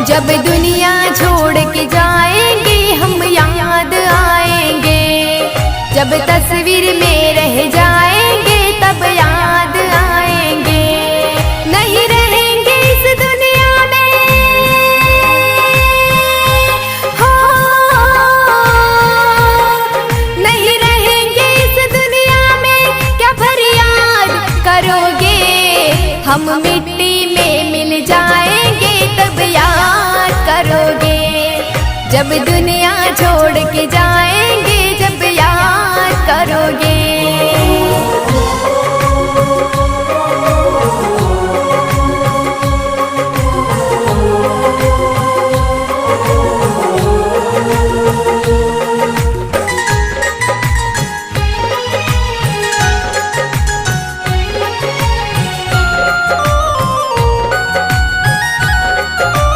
जब दुनिया छोड़ के जाएंगे हम याद आएंगे, जब तस्वीर में रह जाएंगे तब याद आएंगे। नहीं रहेंगे इस दुनिया में, हो नहीं रहेंगे इस दुनिया में, क्या फरियाद करोगे? हम मिट्टी में मिल जाएंगे तब याद करोगे, जब दुनिया छोड़ के जाएंगे